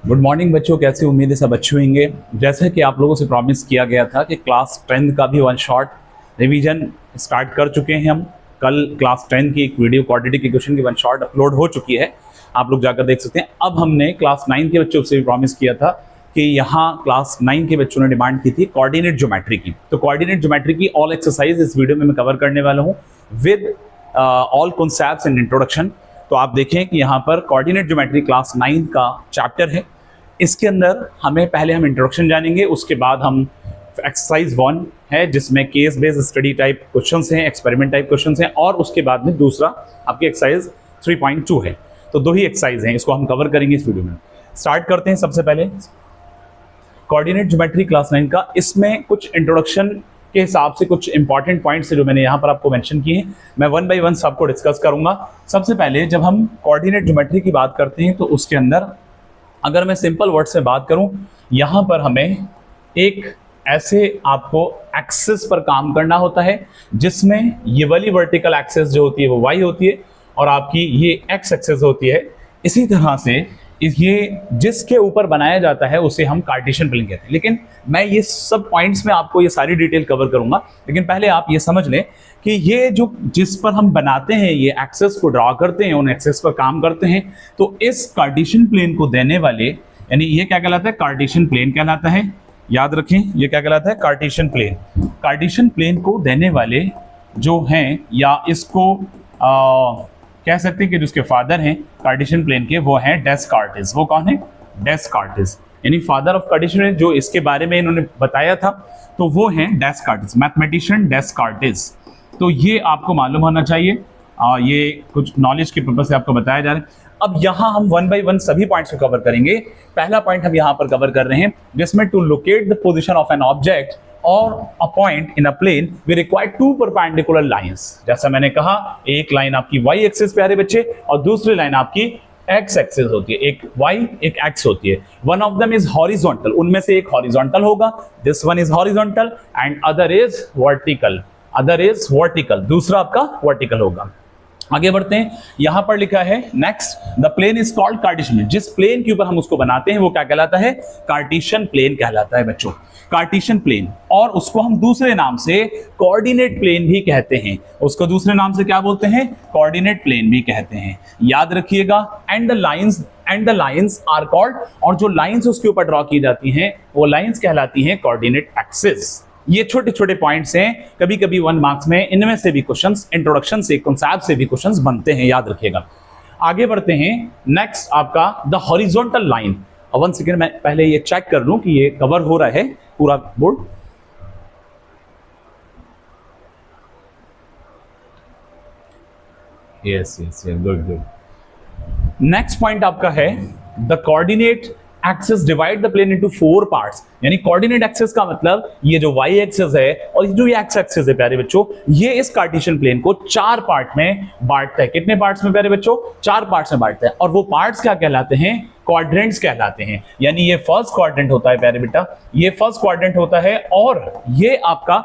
Good morning बच्चों, कैसे उम्मीद है सब अच्छे होंगे। जैसे कि आप लोगों से प्रॉमिस किया गया था कि क्लास 10 का भी वन शॉट रिवीजन स्टार्ट कर चुके हैं हम। कल क्लास 10 की एक वीडियो क्वाड्रेटिक इक्वेशन की वन शॉट अपलोड हो चुकी है, आप लोग जाकर देख सकते हैं। अब हमने क्लास 9 के बच्चों से भी प्रॉमिस किया था कि यहाँ क्लास 9 के बच्चों ने डिमांड की थी कोऑर्डिनेट ज्योमेट्री की। तो कोऑर्डिनेट ज्योमेट्री की ऑल एक्सरसाइज इस वीडियो में मैं कवर करने वाला हूँ with all concepts and introduction. तो आप देखें कि यहाँ पर कोऑर्डिनेट ज्योमेट्री क्लास 9 का चैप्टर है। इसके अंदर हम इंट्रोडक्शन जानेंगे, उसके बाद हम एक्सरसाइज 1 है जिसमें case based study type questions हैं, एक्सपेरिमेंट टाइप क्वेश्चंस हैं, और उसके बाद में दूसरा आपकी एक्सरसाइज 3.2 है। तो दो ही एक्सरसाइज हैं, इसको हम कवर करेंगे इस वीडियो में। स्टार्ट करते हैं सबसे पहले कोऑर्डिनेट ज्योमेट्री क्लास 9 का। इसमें कुछ इंट्रोडक्शन के हिसाब से कुछ इंपॉर्टेंट पॉइंट्स जो मैंने यहाँ पर आपको मेंशन किए हैं, मैं वन बाय वन सबको डिस्कस करूंगा। सबसे पहले जब हम कोऑर्डिनेट ज्योमेट्री की बात करते हैं तो उसके अंदर अगर मैं सिंपल वर्ड से बात करूं, यहाँ पर हमें एक ऐसे आपको एक्सिस पर काम करना होता है जिसमें ये वाली वर्टिकल एक्सिस जो होती है वो y होती है और आपकी ये x एक्सिस होती है। इसी तरह से ये जिसके ऊपर बनाया जाता है उसे हम कार्टेशियन प्लेन कहते हैं। लेकिन मैं ये सब पॉइंट्स में आपको ये सारी डिटेल कवर करूंगा, लेकिन पहले आप ये समझ लें कि ये जो जिस पर हम बनाते हैं, ये एक्सेस को ड्रॉ करते हैं, उन एक्सेस पर काम करते हैं, तो इस कार्टेशियन प्लेन को देने वाले, यानी ये क्या कहलाता है, कार्टेशियन प्लेन कहलाता है। याद रखें ये क्या कहलाता है, कार्टेशियन प्लेन। कार्टेशियन प्लेन को देने वाले जो हैं, या इसको कह सकते हैं कि जिसके फादर हैं कार्टेशियन प्लेन के, वो हैं डेस्कार्टेस। वो कौन है? डेस्कार्टेस, यानी फादर ऑफ कार्टेशियन प्लेन, जो इसके बारे में इन्होंने बताया था, तो वो हैं डेस्कार्टेस, मैथमेटिशियन डेस्कार्टेस। तो ये आपको मालूम होना चाहिए, ये कुछ नॉलेज के पर्पज से आपको बताया जा रहा है। अब यहाँ हम वन बाय वन सभी पॉइंट्स को कवर करेंगे। पहला पॉइंट हम यहाँ पर कवर कर रहे हैं जिसमें to locate the position of an object और a point in a plane we require two perpendicular lines. जैसा मैंने कहा, एक लाइन आपकी y एक्सिस प्यारे बच्चे और दूसरी लाइन आपकी x एक्सिस होती है। एक y एक x होती है। One of them is horizontal, उनमें से एक हॉरिजॉन्टल होगा, this one is horizontal and other is vertical, other is vertical, दूसरा आपका वर्टिकल होगा। आगे बढ़ते हैं, यहां पर लिखा है next the plane is called Cartesian. जिस प्लेन के ऊपर हम उसको बनाते हैं वो क्या कहलाता है? कार्टेशियन प्लेन कहलाता है बच्चों, कार्टेशियन प्लेन। और उसको हम दूसरे नाम से कोऑर्डिनेट प्लेन भी कहते हैं। उसको दूसरे नाम से क्या बोलते हैं? कोऑर्डिनेट प्लेन भी कहते हैं, याद रखिएगा। And the lines are called, और जो लाइंस उसके ऊपर ड्रॉ की जाती हैं वो लाइंस कहलाती हैं कोऑर्डिनेट एक्सिस। ये छोटे छोटे पॉइंट्स हैं, कभी कभी 1 मार्क्स में इनमें से भी क्वेश्चंस, इंट्रोडक्शन से, कॉन्सेप्ट से भी क्वेश्चंस बनते हैं, याद रखिएगा। आगे बढ़ते हैं, नेक्स्ट आपका the horizontal line. One second, मैं पहले ये चेक कर लूं कि ये कवर हो रहा है पूरा board. Yes, good good. Next point आपका है the coordinate axis divide the plane into 4 parts. यानी कोऑर्डिनेट एक्सिस का मतलब ये जो y एक्सिस है और ये जो x एक्सिस है प्यारे बच्चों, ये इस कार्टेशियन प्लेन को 4 पार्ट में बांटता है। कितने पार्ट्स में प्यारे बच्चों? 4 पार्ट्स में बांटता है। और वो पार्ट्स क्या कहलाते हैं? क्वाड्रेंट्स कहलाते हैं। यानी ये फर्स्ट क्वाड्रेंट होता है प्यारे बेटा, ये फर्स्ट क्वाड्रेंट होता है, और ये आपका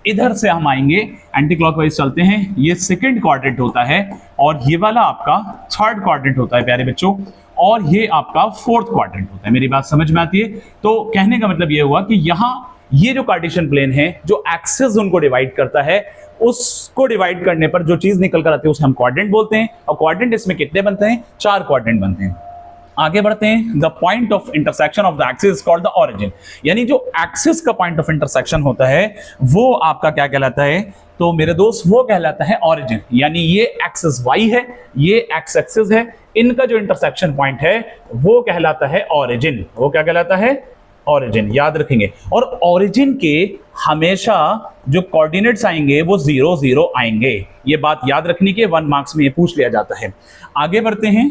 इधर से हम आएंगे एंटी क्लॉकवाइज चलते हैं, ये सेकंड क्वाड्रेंट होता है, और ये वाला आपका थर्ड क्वाड्रेंट होता है प्यारे बच्चों, और ये आपका फोर्थ क्वाड्रेंट होता है। मेरी बात समझ में आती है? तो कहने का मतलब ये हुआ कि यहाँ ये जो कार्टेशियन प्लेन है, जो एक्सिस उनको डिवाइड करता है, उसको डिवाइड करने पर जो चीज निकल कर आती है उसे हम क्वाड्रेंट बोलते हैं। और क्वाड्रेंट इसमें कितने बनते हैं? 4 क्वाड्रेंट बनते हैं। आगे बढ़ते हैं, the point of intersection of the axis is called the origin. यानी जो एक्सिस का पॉइंट ऑफ इंटरसेक्शन होता है वो आपका क्या कहलाता है? तो मेरे दोस्त वो कहलाता है ऑरिजिन। यानी ये एक्सिस y है, ये एक्स एक्सिस है, इनका जो इंटरसेक्शन पॉइंट है वो कहलाता है ऑरिजिन। वो क्या कहलाता है? ऑरिजिन, याद रखेंगे। और ऑरिजिन के हमेशा जो कोऑर्डिनेट्स आएंगे वो 0 0 आएंगे। ये बात याद रखनी के 1 मार्क्स में ये पूछ लिया जाता है। आगे बढ़ते हैं,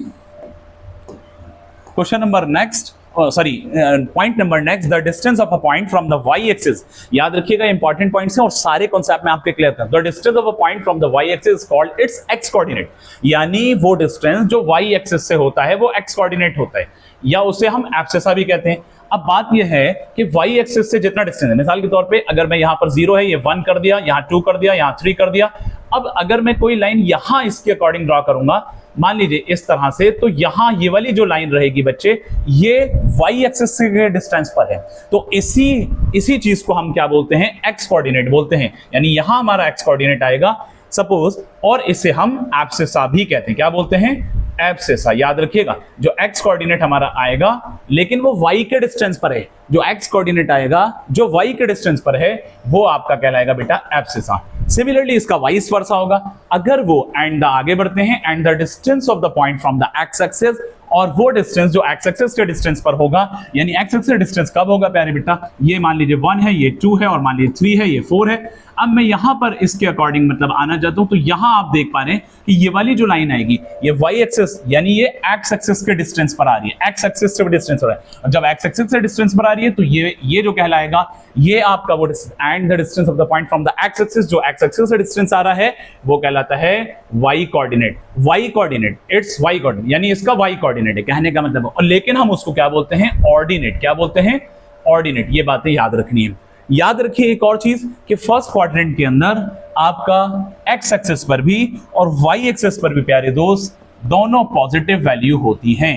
question number next, point number next, the distance of a point from the y axis. याद रखिएगा, इंपॉर्टेंट पॉइंट्स हैं और सारे कॉन्सेप्ट में आपके क्लियर कर। The distance of a point from the y axis is called its x coordinate. यानी वो डिस्टेंस जो y एक्सिस से होता है वो x कोऑर्डिनेट होता है, या उसे हम एब्सिसा भी कहते हैं। अब बात यह है कि y एक्सिस से जितना डिस्टेंस है, मिसाल के तौर पे अगर मैं यहाँ पर 0 है, ये 1 कर दिया, यहाँ 2 कर दिया, यहाँ 3 कर दिया। अब अगर मैं कोई लाइन यहाँ इसके अकॉर्डिंग ड्रॉ करूंगा, मान लीजिए इस तरह से, तो यहां ये वाली जो लाइन रहेगी बच्चे, ये वाई एक्सिस के डिस्टेंस पर है, तो इसी चीज को हम क्या बोलते हैं, एक्स कोऑर्डिनेट बोलते हैं। यानी यहां हमारा एक्स कोऑर्डिनेट आएगा सपोज, और इसे हम एब्सिसा भी कहते हैं। क्या बोलते हैं, एब्सिसा। याद रखिएगा, जो एक्स कोऑर्डिनेट हमारा आएगा लेकिन वो वाई के डिस्टेंस पर है, जो एक्स कोऑर्डिनेट आएगा जो वाई के डिस्टेंस पर है, वो आपका कहलाएगा बेटा एब्सिसा। सिमिलरली इसका वाइस वर्सा होगा, अगर वो एंड द आगे बढ़ते हैं, and the distance of the point from the x axis, और वो डिस्टेंस जो एक्स एक्सिस के डिस्टेंस पर होगा, यानी एक्स एक्सिस डिस्टेंस कब होगा प्यारे बेटा, ये मान लीजिए 1 है, ये 2 है, और मान लीजिए 3 है, ये 4 है। अब मैं यहां पर इसके अकॉर्डिंग मतलब आना चाहता हूं, तो यहां आप देख पा रहे हैं कि ये वाली जो लाइन आएगी, ये वाई एक्सिस यानी ये एक्स एक्सिस के डिस्टेंस पर आ रही है, एक्स एक्सिस से डिस्टेंस हो रहा है, और जब एक्स एक्सिस से डिस्टेंस पर आ रही है तो ये जो कहलाएगा, ये आपका वो and the distance of the point from the x axis, जो एक्स एक्सिस से डिस्टेंस आ रहा है, वो कहलाता है y coordinate. Y coordinate, its y coordinate, यानी इसका वाई कोऑर्डिनेट है कहने का मतलब। और लेकिन हम उसको क्या बोलते हैं, ऑर्डिनेट। क्या बोलते हैं, ऑर्डिनेट। ये बातें याद रखनी है। याद रखिए एक और चीज कि फर्स्ट क्वाड्रेंट के अंदर आपका एक्स एक्सिस पर भी और वाई एक्सिस पर भी प्यारे दोस्त दोनों पॉजिटिव वैल्यू होती हैं,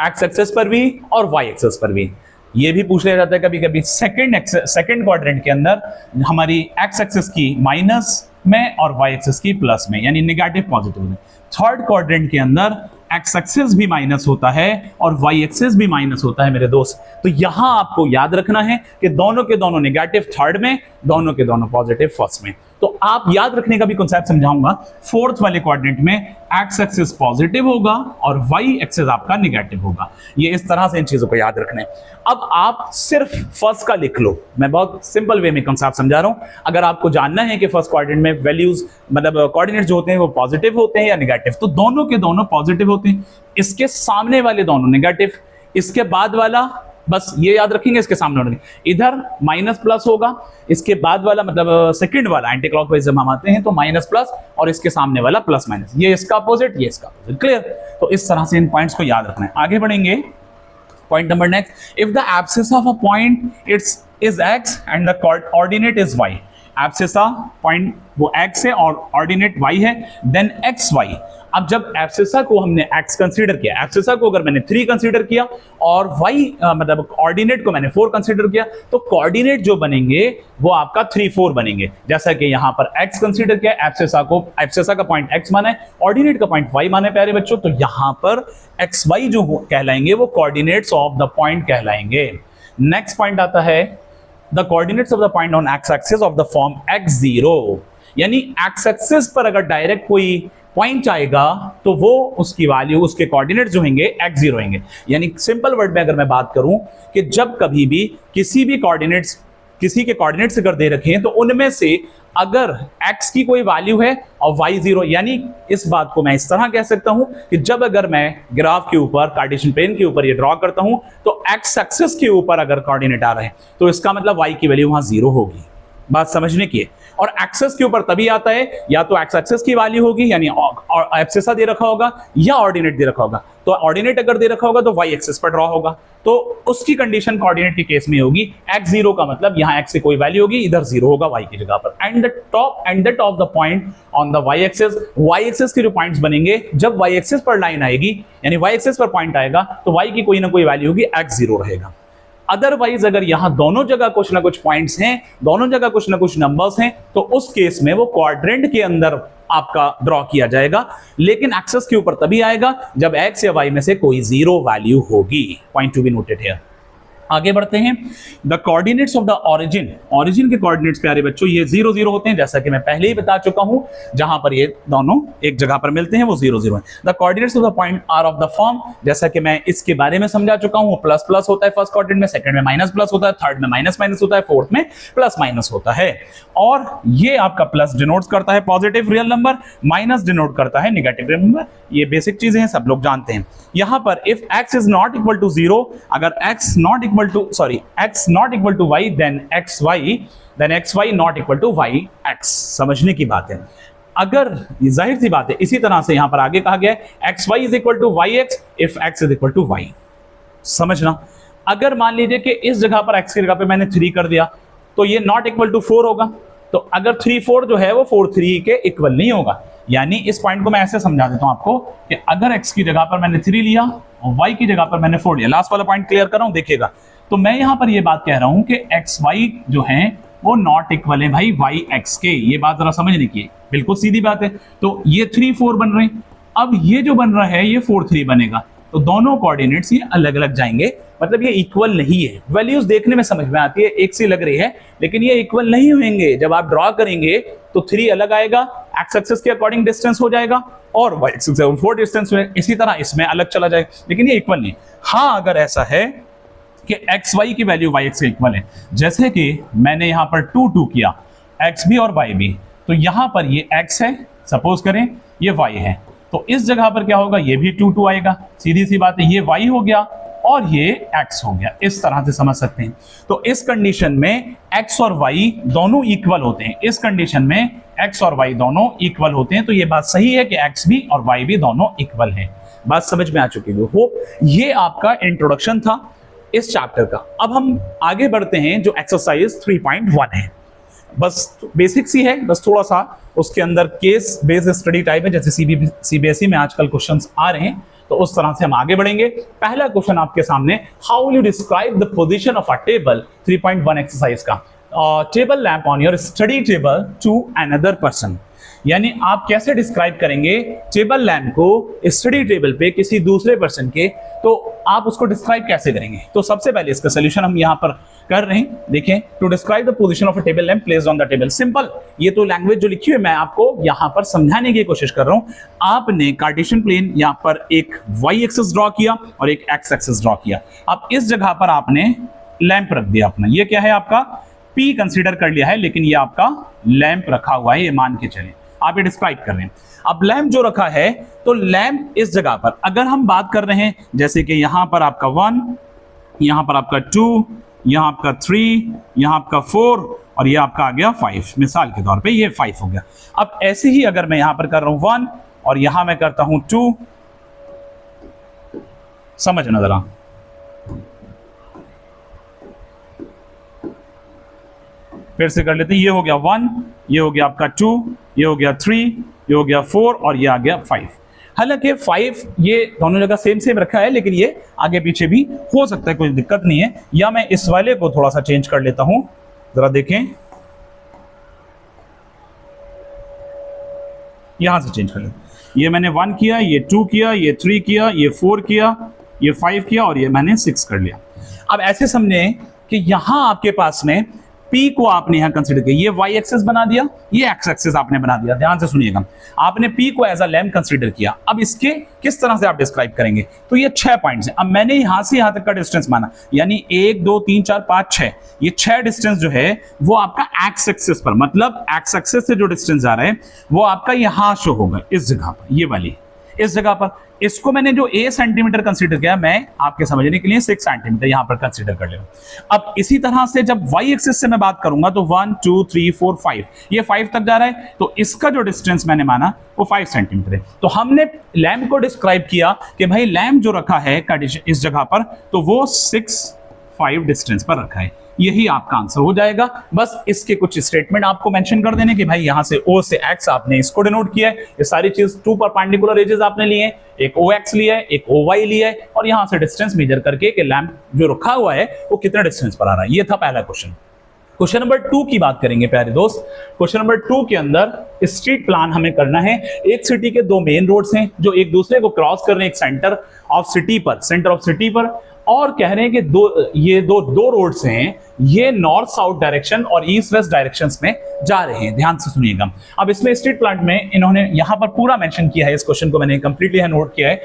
एक्स एक्सिस पर भी और वाई एक्सिस पर भी। ये भी पूछ लिया जाता है कभी कभी, सेकंड क्वाड्रेंट के अंदर हमारी एक्स एक्सिस की माइनस में और वाई एक्सिस की प्लस में, यानी नेगेटिव पॉजिटिव में। थर्ड क्वाड्रेंट के अंदर एक्स एक्सिस भी माइनस होता है और वाई एक्सिस भी माइनस होता है मेरे दोस्त। तो यहां आपको याद रखना है कि दोनों के दोनों नेगेटिव थर्ड में, दोनों के दोनों पॉजिटिव फर्स्ट में। तो आप याद रखने का भी कॉन्सेप्ट समझाऊंगा। फोर्थ वाले क्वाड्रेंट में एक्स एक्सिस पॉजिटिव होगा और वाई एक्सिस आपका नेगेटिव होगा। ये इस तरह से इन चीजों को याद रखना है। अब आप सिर्फ फर्स्ट का लिख लो, मैं बहुत सिंपल वे में कॉन्सेप्ट समझा रहा हूं। अगर आपको जानना है कि फर्स्ट क्वाड्रेंट में वैल्यूज मतलब कोऑर्डिनेट्स जो होते हैं वो पॉजिटिव होते हैं या नेगेटिव, तो दोनों के दोनों पॉजिटिव होते हैं। इसके सामने वाले दोनों नेगेटिव, इसके बाद वाला बस ये याद रखेंगे, इसके सामने होने इधर माइनस प्लस होगा, इसके बाद वाला मतलब सेकंड वाला एंटी क्लॉकवाइज जब हम आते हैं तो माइनस प्लस, और इसके सामने वाला प्लस माइनस, ये इसका अपोजिट, ये इसका अपोजिट। क्लियर? तो इस तरह से इन पॉइंट्स को याद रखना है। आगे बढ़ेंगे, point number next, if the abscissa of a point its is x and the coordinate is y. Abscissa point वो एक्स है और ऑर्डिनेट वाई है, देन एक्स वाई। अब जब एब्सिसा को हमने एक्स कंसीडर किया, एब्सिसा को अगर मैंने 3 कंसीडर किया और वाई मतलब ऑर्डिनेट को मैंने 4 कंसीडर किया, तो कोऑर्डिनेट जो बनेंगे वो आपका 3, 4 बनेंगे। जैसा कि यहां पर एक्स कंसीडर किया, एब्सिसा का पॉइंट एक्स माना है, ऑर्डिनेट का पॉइंट वाई माना है प्यारे बच्चों, तो यहां पर एक्स वाई जो कहलाएंगे वो कोऑर्डिनेट्स ऑफ द पॉइंट कहलाएंगे। नेक्स्ट पॉइंट आता है the coordinates of the point on X axis of the form x0, यानी एक्स एक्सिस पर अगर डायरेक्ट कोई पॉइंट आएगा तो वो उसकी वैल्यू, उसके कोऑर्डिनेट्स जो होंगे x0 होंगे। यानी सिंपल वर्ड में अगर मैं बात करूं कि जब कभी भी किसी के कोऑर्डिनेट्स अगर दे रखे हैं तो उनमें से अगर x की कोई वैल्यू है और y 0, यानी इस बात को मैं इस तरह कह सकता हूं कि जब अगर मैं ग्राफ के ऊपर कार्टेशियन प्लेन के ऊपर ये ड्रॉ करता हूं तो x एक्सिस के ऊपर अगर कोऑर्डिनेट आ रहे हैं तो इसका मतलब y की वैल्यू वहां 0 होगी। बात समझने की है। और एक्सिस के ऊपर तभी आता है या तो एक्स एक्सिस की वैल्यू होगी यानी एब्सिसा दे रखा होगा या ऑर्डिनेट दे रखा होगा। तो ऑर्डिनेट अगर दे रखा होगा तो वाई एक्सिस पर ड्रॉ होगा, तो उसकी कंडीशन कोऑर्डिनेट के केस में होगी x0 का मतलब यहां x से कोई वैल्यू होगी, इधर 0 होगा y की जगह पर। And the top the point on the y axis के जो पॉइंट्स बनेंगे जब y एक्सिस पर लाइन आएगी यानी y एक्सिस पर पॉइंट आएगा तो y की कोई ना कोई वैल्यू होगी, x0 रहेगा। अदरवाइज अगर यहां दोनों जगह कुछ ना कुछ पॉइंट्स हैं, दोनों जगह कुछ ना कुछ नंबर्स हैं, तो उस केस में वो क्वाड्रेंट के अंदर आपका ड्रॉ किया जाएगा, लेकिन एक्सिस के ऊपर तभी आएगा जब x या y में से कोई 0 वैल्यू होगी। Point to be noted here. आगे बढ़ते हैं, the coordinates of the origin के कोऑर्डिनेट्स प्यारे बच्चों ये 0 0 होते हैं, जैसा कि मैं पहले ही बता चुका हूं। जहां पर ये दोनों एक जगह पर मिलते हैं वो 0 0 है। The coordinates of the point are of the form, जैसा कि मैं इसके बारे में समझा चुका हूं, प्लस प्लस होता है फर्स्ट क्वाड्रेंट में, सेकंड में माइनस प्लस होता है, थर्ड में माइनस माइनस होता है, फोर्थ में प्लस माइनस होता है। और ये आपका प्लस डिनोट्स करता है positive real number, minus denote करता है नेगेटिव रियल नंबर। ये बेसिक चीजें हैं, सब लोग जानते हैं। यहां पर if x is not equal to 0, अगर x not equal to y then xy not equal to yx। समझने की बात है। अगर जाहिर सी बात है, इसी तरह से यहां पर आगे कहा गया है xy is equal to yx if x is equal to y। समझना, अगर मान लीजिए कि इस जगह पर x की जगह पे मैंने 3 कर दिया तो ये नॉट इक्वल टू 4 होगा। तो अगर 3 4 जो है वो 4 3 के इक्वल नहीं होगा। यानी इस पॉइंट को मैं ऐसे समझा देता हूं आपको कि अगर x की जगह पर मैंने 3 लिया और y की जगह पर मैंने 4 लिया, लास्ट वाला पॉइंट क्लियर कर रहा हूं, देखिएगा। तो मैं यहां पर ये बात कह रहा हूं कि एक्स वाई जो है वो नॉट इक्वल है भाई वाई एक्स के। ये बात जरा समझने की, बिल्कुल सीधी बात है। तो ये 3 4 बन रहे हैं, अब ये जो बन रहा है ये 4 3 बनेगा, तो दोनों कोऑर्डिनेट्स ये अलग अलग जाएंगे, मतलब ये इक्वल नहीं है। वैल्यूज देखने में समझ में आती है, एक सी लग रही है, लेकिन ये इक्वल नहीं होंगे। जब आप ड्रॉ करेंगे तो 3 अलग आएगा, एक्स एक्सिस के अकॉर्डिंग डिस्टेंस हो जाएगा, और वाई एक्सिस से 4 डिस्टेंस में इसी तरह इसमें अलग चला जाएगा, लेकिन ये इक्वल नहीं। हाँ, अगर ऐसा है कि एक्स वाई की वैल्यू वाई एक्स के इक्वल है, जैसे कि मैंने यहां पर 2 2 किया, एक्स भी और वाई भी, तो यहां पर ये एक्स है, सपोज करें ये वाई है, तो इस जगह पर क्या होगा, ये भी 2 2 आएगा, सीधी सी बात है, ये वाई हो गया और ये x हो गया। इस तरह से समझ सकते हैं। तो इस कंडीशन में x और y दोनों इक्वल होते हैं, इस कंडीशन में x और y दोनों इक्वल होते हैं, तो ये बात सही है कि x भी और y भी दोनों इक्वल हैं। बात समझ में आ चुकी है। होप ये आपका इंट्रोडक्शन था इस चैप्टर का। अब हम आगे बढ़ते हैं, जो एक्सरसाइज 3.1 है, बस बेसिक सी है, बस थोड़ा सा उसके अंदर केस बेस्ड स्टडी टाइप है, जैसे सीबीएसई में आजकल क्वेश्चंस आ रहे हैं, तो उस तरह से हम आगे बढ़ेंगे। पहला क्वेश्चन आपके सामने, how will you describe the position of a table, 3.1 exercise का, table lamp on your study table to another person, यानी आप कैसे डिस्क्राइब करेंगे टेबल लैंप को स्टडी टेबल पे किसी दूसरे पर्सन के, तो आप उसको डिस्क्राइब कैसे करेंगे। तो सबसे पहले इसका सोल्यूशन हम यहां पर कर रहे हैं। देखें, to describe the position of a table lamp placed on the table, simple. ये तो लैंग्वेज जो लिखी हुई है मैं आपको यहां पर समझाने की कोशिश कर रहा हूं। आपने कार्टेशियन प्लेन यहां पर एक वाई एक्सिस ड्रॉ किया और एक एक्स एक्सिस ड्रॉ किया। अब इस जगह पर आपने लैंप रख दिया अपना, ये क्या है आपका P कंसीडर कर लिया है, लेकिन ये आपका लैंप रखा हुआ है, ये मान के चलें, आप ये डिस्क्राइब कर रहे हैं। अब लैंप जो रखा है, तो लैंप इस जगह पर अगर हम बात कर रहे हैं, जैसे कि यहां पर आपका 1, यहां पर आपका 2, यहां आपका 3, यहां आपका 4 और ये आपका आ गया 5, मिसाल के तौर पे ये 5 हो गया। अब ऐसे ही अगर मैं यहां पर कर रहा हूं 1 और यहां मैं करता हूं 2, समझना जरा, फिर से कर लेते हैं, ये हो गया 1, ये हो गया आपका 2, ये हो गया 3, ये हो गया 4 और ये आ गया 5। हालांकि 5 ये दोनों जगह सेम रखा है, लेकिन ये आगे पीछे भी हो सकता है, कोई दिक्कत नहीं है। या मैं इस वाले को थोड़ा सा चेंज कर लेता हूं, जरा देखें, यहां से चेंज कर लेते, ये मैंने 1 किया, ये 2 किया, ये 3 किया, ये 4 किया, ये 5 किया और ये मैंने 6 कर लिया। अब ऐसे समझें कि यहां आपके पास में P को आपने यहां कंसीडर किया, ये y एक्सिस बना दिया, ये x एक्सिस आपने बना दिया। ध्यान से सुनिएगा, आपने P को एज अ लैंप कंसीडर किया। अब इसके किस तरह से आप डिस्क्राइब करेंगे, तो ये 6 पॉइंट्स हैं। अब मैंने यहां से यहां तक का डिस्टेंस माना, यानी 1 2 3 4 5 6, ये 6 डिस्टेंस जो है वो आपका x एक्सिस पर, मतलब x एक्सिस से जो डिस्टेंस जा रहा है वो आपका यहां शो होगा, इस जगह पर, ये वाली इस जगह पर। इसको मैंने जो a सेंटीमीटर कंसीडर किया, मैं आपके समझने के लिए 6 सेंटीमीटर यहां पर कंसीडर कर ले रहा हूं। अब इसी तरह से जब y एक्सिस से मैं बात करूंगा तो 1 2 3 4 5, ये 5 तक जा रहा है, तो इसका जो डिस्टेंस मैंने माना वो 5 सेंटीमीटर है। तो हमने लैंप को डिस्क्राइब किया कि भाई लैंप जो रखा है इस जगह पर, तो वो 6 5 डिस्टेंस पर रखा है। यही आपका आंसर हो जाएगा। बस इसके कुछ स्टेटमेंट आपको मेंशन कर देने कि भाई यहां से O से X आपने इसको डिनोट किया है, ये सारी चीज 2 परपेंडिकुलर एजेस आपने लिए, एक OX लिया है, एक OY लिया है, और यहां से डिस्टेंस मेजर करके कि लैंप जो रखा हुआ है वो कितना डिस्टेंस पर आ रहा है। ये था पहला क्वेश्चन। क्वेश्चन नंबर 2 की बात करेंगे प्यारे दोस्त। क्वेश्चन नंबर 2 के अंदर स्ट्रीट प्लान हमें करना है। एक सिटी के 2 मेन रोड्स हैं जो एक दूसरे को क्रॉस कर रहे हैं एक सेंटर ऑफ सिटी पर, और कह रहे हैं कि दो रोड्स हैं, ये नॉर्थ साउथ डायरेक्शन और ईस्ट वेस्ट डायरेक्शंस में जा रहे हैं। ध्यान से सुनिएगा। अब इसमें स्ट्रीट प्लान में इन्होंने यहां पर पूरा मेंशन किया है, इस क्वेश्चन को मैंने कंप्लीटली नोट किया है।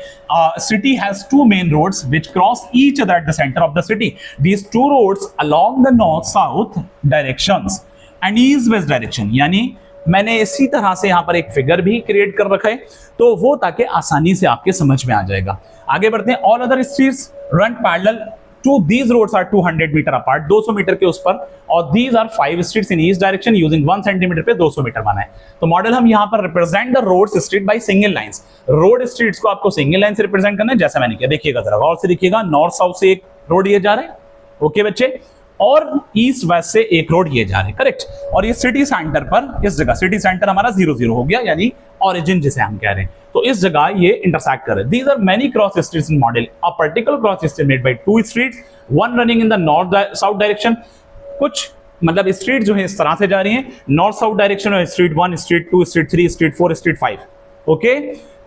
City has 2 main roads which cross each other at the centre of the city. These 2 roads along the north south directions and east west direction, यानी मैंने इसी तरह से यहां पर एक फिगर भी क्रिएट कर रखा है, तो वो ताकि आसानी से आपके समझ में आ जाएगा। आगे बढ़ते हैं। All other streets run parallel to these roads are 200 metre apart, 200 metre के उस पर, और these are 5 streets in each direction using 1 centimetre पे 200 मीटर बना है। तो मॉडल हम यहां पर represent the roads street by single lines. Road streets को आपको सिंगल लाइन से रिप्रेजेंट करना है, जैसा मैंने किया। देखिएगा जरा गौर से देखिएगा, नॉर्थ साउथ से एक रोड ये जा रहा है, ओके बच्चे, और ईस्ट वेस्ट से एक रोड ये जा रहे हैं, करेक्ट। और ये सिटी सेंटर पर, इस जगह सिटी सेंटर हमारा 0 0 हो गया, यानी ओरिजिन जिसे हम कह रहे हैं, तो इस जगह ये इंटरसेक्ट कर रहे हैं। These are many cross streets in model, a particular cross street made by 2 streets, one running in the north south direction. कुछ मतलब स्ट्रीट जो है इस तरह से जा रही हैं, नॉर्थ साउथ डायरेक्शन में, street 1, street 2, street 3, street 4, street 5, okay.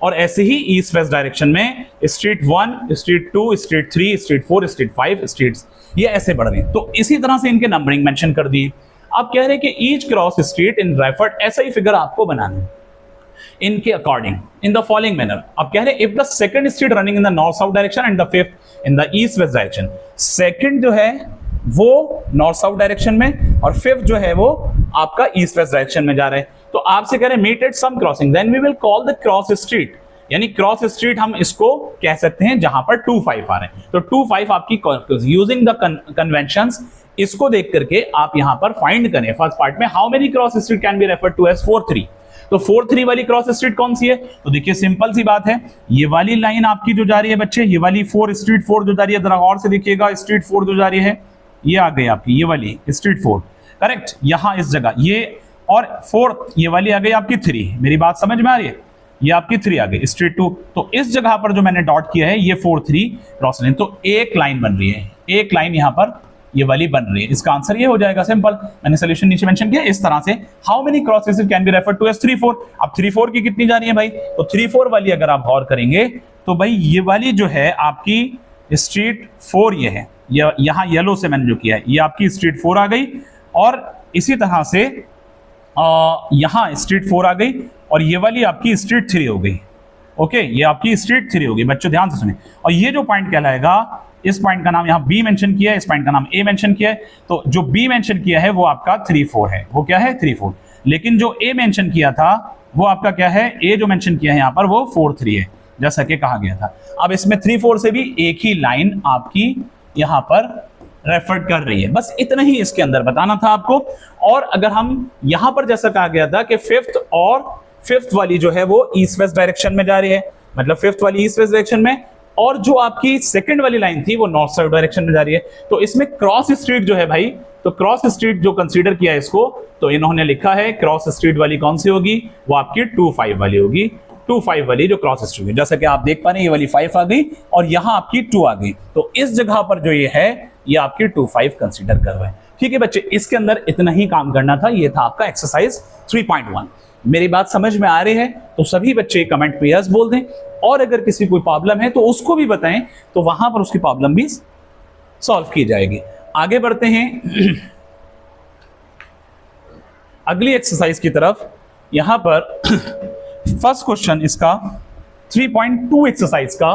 और ऐसे ही ईस्ट वेस्ट डायरेक्शन में street 1, street 2, street 3, street 4, street 5 streets, ये ऐसे बढ़ रहे हैं। तो इसी तरह से इनके नंबरिंग मेंशन कर दिए। आप कह रहे हैं कि each cross street in referred, ऐसा ही फिगर आपको बनाना है इनके according in the following manner. आप कह रहे हैं if the second street running in the north south direction and the fifth in the east west direction, second जो है वो नॉर्थ साउथ डायरेक्शन में और फिफ्थ जो है वो आपका ईस्ट वेस्ट डायरेक्शन में जा रहे हैं, तो आपसे कह रहे हैं meet at some crossing, then we will call the cross street, यानी क्रॉस स्ट्रीट हम इसको कह सकते हैं जहां पर 2 5 आ रहे हैं। तो 2 5 आपकी यूजिंग द कन्वेंशंस, इसको देख करके आप यहां पर फाइंड करें फर्स्ट पार्ट में, how many cross street can be referred to as 4 3। तो 4 3 वाली क्रॉस स्ट्रीट कौन सी है? तो देखिए सिंपल सी बात है, ये वाली लाइन आपकी जो जा रही है बच्चे, ये वाली 4 स्ट्रीट 4 जो जा रही है, जरा और से देखिएगा, स्ट्रीट 4 जो जा रही है ये आ गई आपकी, ये वाली स्ट्रीट 4, करेक्ट। यहां इस जगह ये, और 4 ये वाली आ गई आपकी 3, मेरी बात समझ में आ रही है, ये आपकी 3 आ गई, स्ट्रीट 2। तो इस जगह पर जो मैंने डॉट किया है ये 4 3 क्रॉस लाइन, तो एक लाइन बन रही है, एक लाइन यहां पर ये वाली बन रही है। इसका आंसर ये हो जाएगा, सिंपल, मैंने सोल्यूशन नीचे मेंशन किया इस तरह से। How many cross street can be referred to as 3 4। अब 3 4 की कितनी जा रही है भाई? तो 3 4 वाली अगर आप गौर करेंगे तो भाई ये वाली जो है आपकी स्ट्रीट 4 ये है, यहां येलो से मैंने जो किया है, ये आपकी स्ट्रीट 4 आ गई, और इसी तरह से यहां स्ट्रीट 4 आ गई, और ये वाली आपकी स्ट्रीट 3 हो गई, ओके, ये आपकी स्ट्रीट 3 हो गई। बच्चों ध्यान से सुने, और ये जो पॉइंट कहलाएगा, इस पॉइंट का नाम यहां बी मेंशन किया है, इस पॉइंट का नाम ए मेंशन किया है, तो जो बी मेंशन किया है वो आपका 3 4 है, वो क्या है 3 4, लेकिन जो ए मेंशन किया था वो आपका क्या है, ए जो मेंशन किया है यहां पर वो 4 3 है, जैसा कि कहा गया था। अब इसमें 3 4 से भी एक ही लाइन आपकी यहां पर रेफर कर रही है, बस इतना ही इसके अंदर बताना था आपको। और अगर हम यहां पर जैसा कहा गया था कि फिफ्थ वाली जो है वो ईस्ट वेस्ट डायरेक्शन में जा रही है, मतलब फिफ्थ वाली ईस्ट वेस्ट डायरेक्शन में, और जो आपकी सेकंड वाली लाइन थी वो नॉर्थ साउथ डायरेक्शन में जा रही है। तो इसमें क्रॉस स्ट्रीट जो है भाई, तो क्रॉस स्ट्रीट जो कंसीडर किया इसको, तो इन्होंने लिखा है क्रॉस स्ट्रीट वाली कौन सी होगी, वो आपकी 2 5 वाली होगी, 2 5 वाली जो क्रॉस स्ट्रीट है, जैसा कि आप देख पा रहे हैं ये वाली 5 आ गई और यहां आपकी 2 आ गई, तो इस जगह पर जो ये है ये आपकी 2 5 कंसीडर कर रहे हैं। ठीक है बच्चे, इसके अंदर इतना ही काम करना था, ये था आपका एक्सरसाइज 3.1। मेरी बात समझ में आ रही है तो सभी बच्चे कमेंट पे यस बोल दें, और अगर किसी कोई प्रॉब्लम है तो उसको भी बताएं, तो वहां पर उसकी प्रॉब्लम भी सॉल्व की जाएगी। आगे बढ़ते हैं अगली एक्सरसाइज की तरफ। यहां पर फर्स्ट क्वेश्चन इसका 3.2 एक्सरसाइज का,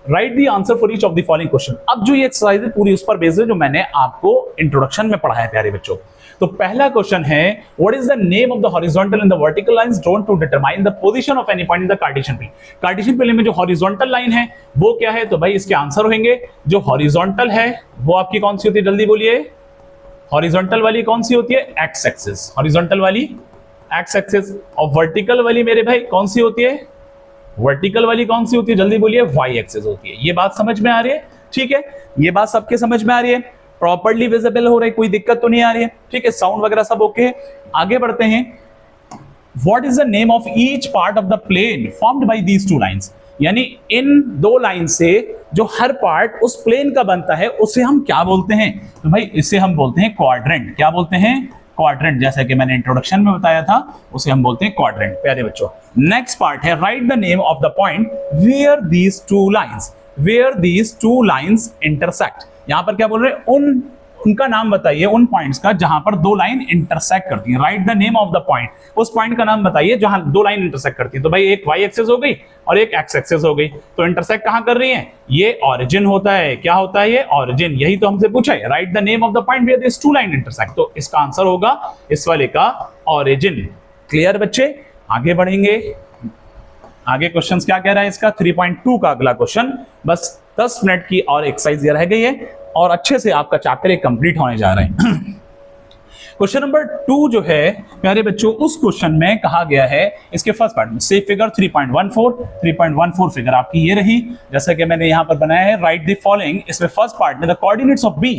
right the answer for each of the following question. अब जो ये एक्सरसाइज है पूरी उस पर बेस्ड है जो मैंने आपको इंट्रोडक्शन में पढ़ाया है प्यारे बच्चों। तो पहला क्वेश्चन है, what is the name of the horizontal and the vertical lines drawn to determine the position of any point in the Cartesian plane. Cartesian plane में जो हॉरिजॉन्टल लाइन है वो क्या है? तो भाई इसके आंसर होंगे, जो हॉरिजॉन्टल है वो आपकी कौन सी होती है, जल्दी बोलिए, हॉरिजॉन्टल वाली कौन सी होती है, एक्स एक्सिस, हॉरिजॉन्टल वाली एक्स एक्सिस, और वर्टिकल वाली मेरे भाई कौन सी होती है, वर्टिकल वाली कौन सी होती है, जल्दी बोलिए, वाई एक्सिस होती है। ये बात समझ में आ रही है? ठीक है, ये बात सबके समझ में आ रही है, प्रॉपर्ली विजिबल हो रही है, कोई दिक्कत तो नहीं आ रही है? ठीक है, साउंड वगैरह सब ओके है। आगे बढ़ते हैं, what is the name of each part of the plane formed by these two lines, यानी इन दो लाइन से जो हर पार्ट उस प्लेन का बनता है उसे हम क्या बोलते हैं? तो भाई इसे हम बोलते हैं क्वाड्रेंट। क्या बोलते हैं? क्वाड्रेंट, जैसा कि मैंने इंट्रोडक्शन में बताया था उसे हम बोलते हैं क्वाड्रेंट। प्यारे बच्चों, नेक्स्ट पार्ट है, write the name of the point where these two lines intersect. यहां पर क्या बोल रहे हैं, उनका नाम बताइए, उन पॉइंट्स का जहां पर दो लाइन इंटरसेक्ट करती हैं। Right the name of the point, उस पॉइंट का नाम बताइए जहां दो लाइन इंटरसेक्ट करती है। तो भाई एक वाई एक्सिस हो गई और एक एक्स एक्सिस हो गई, तो इंटरसेक्ट कहां कर रही हैं? ये ऑरिजिन होता है। क्या होता है ये? ऑरिजिन। यही तो हमसे पूछा है, write the name of the point where this two line intersect, तो इसका आंसर होगा इस वाले का ऑरिजिन। क्लियर बच्चे? आगे बढ़ेंगे, आगे क्वेश्चन क्या कह रहा है इसका 3.2 का अगला क्वेश्चन। बस 10 मिनट की और एक्सरसाइज रह गई है और अच्छे से आपका चैप्टर एक कंप्लीट होने जा रहा है। क्वेश्चन नंबर 2 जो है प्यारे बच्चों, उस क्वेश्चन में कहा गया है इसके फर्स्ट पार्ट में से फिगर 3.14 फिगर आपकी ये रही, जैसा कि मैंने यहां पर बनाया है, राइट द फॉलोइंग। इसमें फर्स्ट पार्ट में द कोऑर्डिनेट्स ऑफ बी।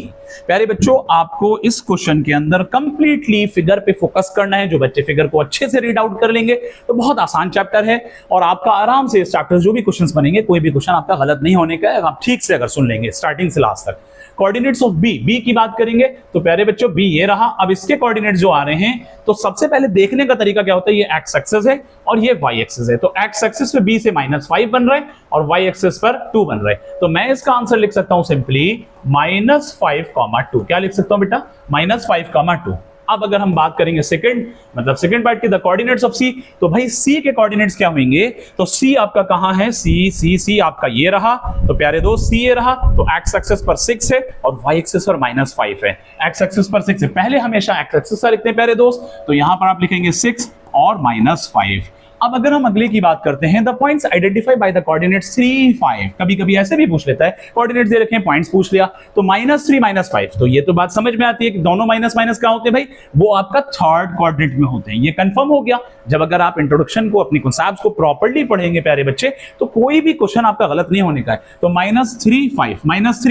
प्यारे बच्चों, आपको इस क्वेश्चन के अंदर कंप्लीटली फिगर पे फोकस करना है। जो बच्चे फिगर को अच्छे से रीड आउट कर लेंगे तो बहुत आसान चैप्टर है और आपका आराम से इस चैप्टर जो भी क्वेश्चंस बनेंगे, कोई भी क्वेश्चन आपका गलत नहीं होने का है, आप ठीक से अगर सुन लेंगे स्टार्टिंग से लास्ट तक। कोऑर्डिनेट्स ऑफ बी की बात करेंगे तो प्यारे बच्चों बी ये रहा। अब इसके कोऑर्डिनेट जो आ रहे हैं तो सबसे पहले देखने का तरीका क्या होता है, ये एक्स एक्सिस है और ये वाई एक्सिस है। तो एक्स एक्सिस पे बी से -5 बन रहा है और वाई एक्सिस पर 2 बन रहा है। तो मैं इसका आंसर लिख सकता हूं सिंपली -5,2। क्या लिख सकता हूं बेटा? -5,2। अब अगर हम बात करेंगे सेकंड पार्ट की, द कोऑर्डिनेट्स ऑफ सी, तो भाई सी के कोऑर्डिनेट्स क्या होंगे? तो सी आपका कहां है? सी आपका ये रहा। तो प्यारे दोस्त सी ये रहा, तो एक्स एक्सिस पर 6 है और वाई एक्सिस पर -5 है। एक्स एक्सिस पर 6 है, पहले हमेशा एक्स एक्सिस पर लिखते हैं प्यारे दोस्त, तो यहां पर आप लिखेंगे 6 और -5। अब अगर हम अगले की बात करते हैं, the points identified by the coordinates 3, 5। कभी कभी ऐसे भी पूछ लेता है, कोऑर्डिनेट्स दे रखे हैं, पॉइंट्स पूछ लिया, तो -3 -5। तो ये तो बात समझ में आती है कि दोनों माइनस माइनस क्या होते हैं भाई? वो आपका थर्ड कोऑर्डिनेट में होते हैं। ये कंफर्म हो गया। जब अगर आप इंट्रोडक्शन को, अपनी कॉन्सेप्ट्स को प्रॉपर्ली पढ़ेंगे प्यारे बच्चे, तो कोई भी क्वेश्चन आपका गलत नहीं होने का है। तो -3,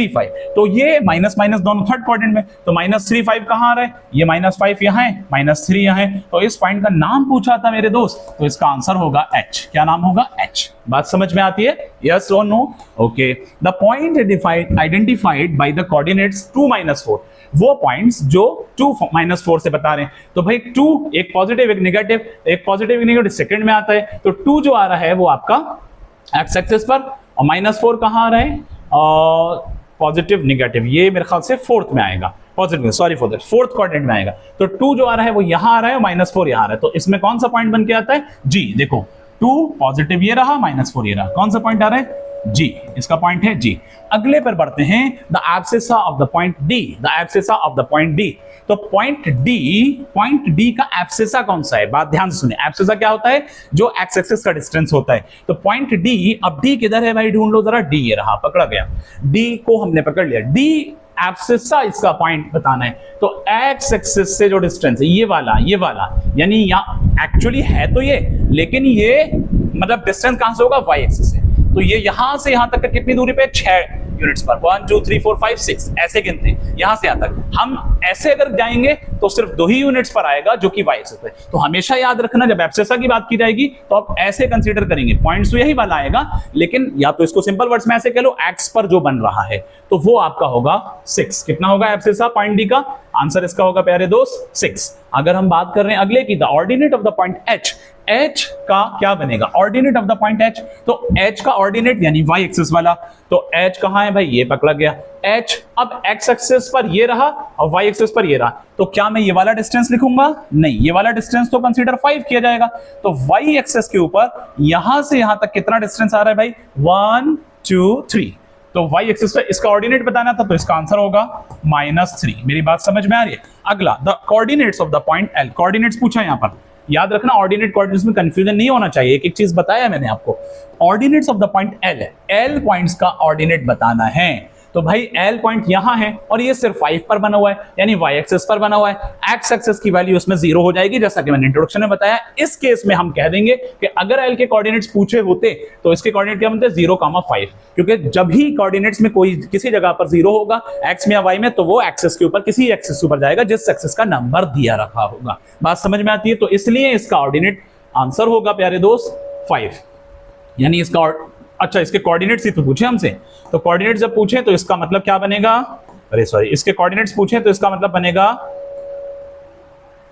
5, तो ये माइनस माइनस दोनों थर्ड कोऑर्डिनेट में, तो -3, 5 कहां आ रहा है? ये -5 यहां है, -3 यहां है। तो इस पॉइंट का नाम पूछा था मेरे दोस्त, तो इसका आंसर होगा H। क्या नाम होगा? H। बात समझ में आती है? यस और no? Okay. The point identified by the coordinates 2, -4। वो पॉइंट्स जो 2, -4 से बता रहे हैं। तो भाई 2 एक पॉजिटिव एक नेगेटिव, एक पॉजिटिव एक नेगेटिव सेकंड में आता है। तो 2 जो आ रहा है वो आपका एक्स एक्सिस पर और -4 कहां आ रहा है? पॉजिटिव नेगेटिव, ये मेरे ख्याल से फोर्थ में आएगा, positive, sorry for that, fourth quadrant में आएगा। तो 2 जो आ रहा है वो यहां आ रहा है और -4 यहां आ रहा है। तो इसमें कौन सा पॉइंट बन के आता है? जी। देखो 2 पॉजिटिव ये रहा, -4 ये रहा, कौन सा पॉइंट आ रहा है? जी। इसका पॉइंट है जी। अगले पर बढ़ते हैं, the abscissa of the point D. The abscissa of the point D, तो पॉइंट डी का एब्सिसा कौन सा है? बात ध्यान से सुनिए। एब्सिसा क्या होता है? जो एक्स एक्सिस का डिस्टेंस होता है। तो पॉइंट डी, अब डी किधर है भाई? ढूंढ लो जरा। डी ये रहा, पकड़ा गया। डी को हमने पकड़ लिया। डी एब्सिसा इसका पॉइंट बताना है। तो एक्स एक्सिस से जो डिस्टेंस है ये वाला, यानी यहाँ एक्चुअली है तो ये, लेकिन ये मतलब डिस्टेंस कहां से होगा? वाई एक्सिस से। तो ये यहां से यहां तक का कितनी दूरी पे? 6 यूनिट्स पर। 1 2 3 4 5 6 ऐसे गिनते हैं यहां से यहां तक। हम ऐसे अगर जाएंगे तो सिर्फ 2 ही यूनिट्स पर आएगा, जो कि वाई एक्सिस पे। तो हमेशा याद रखना, जब एब्सिसा की बात की जाएगी तो आप ऐसे कंसीडर करेंगे। पॉइंट्स तो यही वाला आएगा, लेकिन या तो इसको सिंपल वर्ड्स में ऐसे कह लो, एक्स पर जो बन रहा है तो वो आपका होगा 6। कितना होगा एब्सिसा पॉइंट डी का? आंसर इसका होगा प्यारे दोस्त 6। अगर हम बात कर रहे हैं अगले की, the ordinate of the point H. H का क्या बनेगा? Ordinate of the point H. तो एच का ऑर्डिनेट यानी वाई एक्सिस वाला, तो एच कहां है भाई? ये पकड़ा गया एच। अब एक्स एक्सिस पर ये रहा और वाई एक्सिस पर ये रहा, तो क्या मैं ये वाला डिस्टेंस लिखूंगा? नहीं, ये वाला डिस्टेंस तो कंसीडर 5 किया जाएगा। तो वाई एक्सिस के ऊपर यहां से यहां तक कितना डिस्टेंस आ रहा है भाई? 1 2 3। तो वाई एक्सिस पर इसका ऑर्डिनेट बताना था, तो इसका आंसर होगा -3। मेरी बात समझ में आ रही है? अगला, the coordinates of the point L. Coordinates पूछा यहां पर, याद रखना ऑर्डिनेट कोऑर्डिनेट्स में कंफ्यूजन नहीं होना चाहिए। एक एक चीज बताया मैंने आपको। Ordinates of the point L है, एल पॉइंट्स का ऑर्डिनेट बताना है। तो भाई एल पॉइंट यहां है और ये सिर्फ 5 पर बना हुआ है, यानी वाई एक्सिस पर बना हुआ है। एक्स एक्सिस की वैल्यू इसमें 0 हो जाएगी, जैसा कि मैंने इंट्रोडक्शन में बताया। इस केस में हम कह देंगे कि अगर एल के कोऑर्डिनेट्स पूछे होते तो इसके कोऑर्डिनेट क्या बनते? 0,5, क्योंकि जब भी कोऑर्डिनेट्स में कोई किसी जगह पर 0 होगा एक्स में या वाई में, तो वो एक्सिस के ऊपर किसी एक्सिस के ऊपर जाएगा जिस एक्सिस का नंबर दिया रखा होगा। बात समझ में आती है? तो इसलिए इसका ऑर्डिनेट आंसर होगा प्यारे दोस्त 5, यानी इसका अच्छा, इसके कोऑर्डिनेट्स ही तो पूछे हमसे, तो कोऑर्डिनेट्स जब पूछे तो इसका मतलब क्या बनेगा? अरे सॉरी, इसके कोऑर्डिनेट्स पूछे तो इसका मतलब बनेगा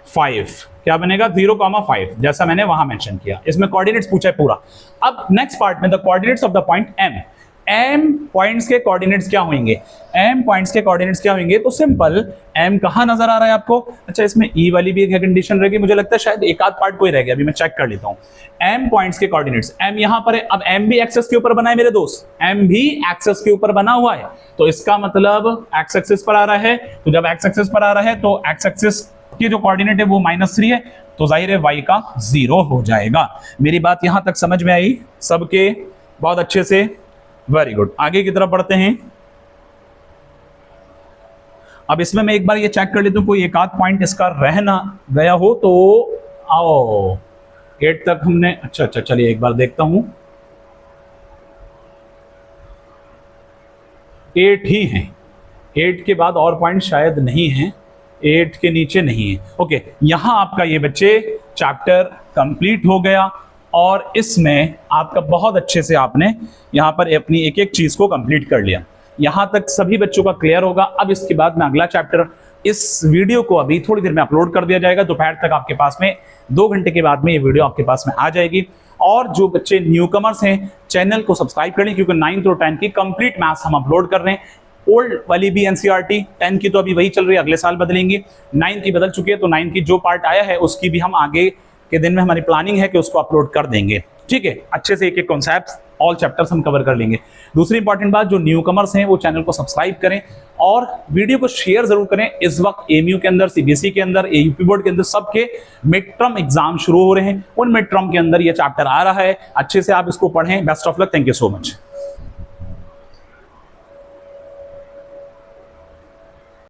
5। क्या बनेगा? 0,5, जैसा मैंने वहां मेंशन किया। इसमें कोऑर्डिनेट्स पूछा है पूरा। अब नेक्स्ट पार्ट में, the coordinates of the point M. M points के कोऑर्डिनेट्स क्या होंगे? एम पॉइंट्स के कोऑर्डिनेट्स क्या होंगे? तो सिंपल, एम कहां नजर आ रहा है आपको? अच्छा, इसमें ई वाली भी एक कंडीशन रहेगी, मुझे लगता है शायद एक आध पार्ट कोई रह गया, अभी मैं चेक कर लेता हूं। एम पॉइंट्स के कोऑर्डिनेट्स, एम यहां पर है। अब एम भी एक्सिस के ऊपर बना है मेरे दोस्त, एम भी एक्सिस के ऊपर बना हुआ है, तो इसका मतलब एक्स एक्सिस पर आ रहा है। तो जब एक्स एक्सिस पर आ रहा है तो एक्स एक्सिस की जो कोऑर्डिनेट है वो -3 है, तो जाहिर है y का 0 हो जाएगा। मेरी बात यहां तक समझ में आई सबके? बहुत अच्छे से, वेरी गुड। आगे की तरफ बढ़ते हैं। अब इसमें मैं एक बार ये चेक कर लेता हूँ कोई एक आध पॉइंट इसका रह ना गया हो तो। आओ 8 तक हमने, अच्छा चलिए एक बार देखता हूं। 8 ही हैं, 8 के बाद और पॉइंट शायद नहीं है, 8 के नीचे नहीं है। ओके, यहां आपका ये बच्चे चैप्टर कंप्लीट हो गया और इसमें आपका बहुत अच्छे से आपने यहां पर अपनी एक एक चीज को कंप्लीट कर लिया। यहां तक सभी बच्चों का क्लियर होगा। अब इसके बाद में अगला चैप्टर, इस वीडियो को अभी थोड़ी देर में अपलोड कर दिया जाएगा। दोपहर तक आपके पास में 2 घंटे के बाद में ये वीडियो आपके पास में आ जाएगी। और जो बच्चे न्यू कमर्स हैं चैनल को सब्सक्राइब कर लें, क्योंकि 9th और 10th की कंप्लीट मैथ्स हम अपलोड कर रहे हैं। ओल्ड वाली भी एनसीईआरटी, 10th की तो अभी वही चल रही है, अगले साल बदलेंगे। 9th की बदल चुकी है, तो 9th की जो पार्ट आया है उसकी भी हम आगे के दिन में हमारी प्लानिंग है कि उसको अपलोड कर देंगे। ठीक है, अच्छे से एक एक कॉन्सेप्ट ऑल चैप्टर्स हम कवर कर लेंगे। दूसरी इंपॉर्टेंट बात, जो न्यू कमर्स हैं वो चैनल को सब्सक्राइब करें और वीडियो को शेयर जरूर करें। इस वक्त एमयू के अंदर, सीबीएसई के अंदर, यूपी बोर्ड के अंदर सबके मिड टर्म एग्जाम शुरू हो रहे हैं। उन मिड टर्म के अंदर ये चैप्टर आ रहा है, अच्छे से आप इसको पढ़ें। Best of luck, thank you so much.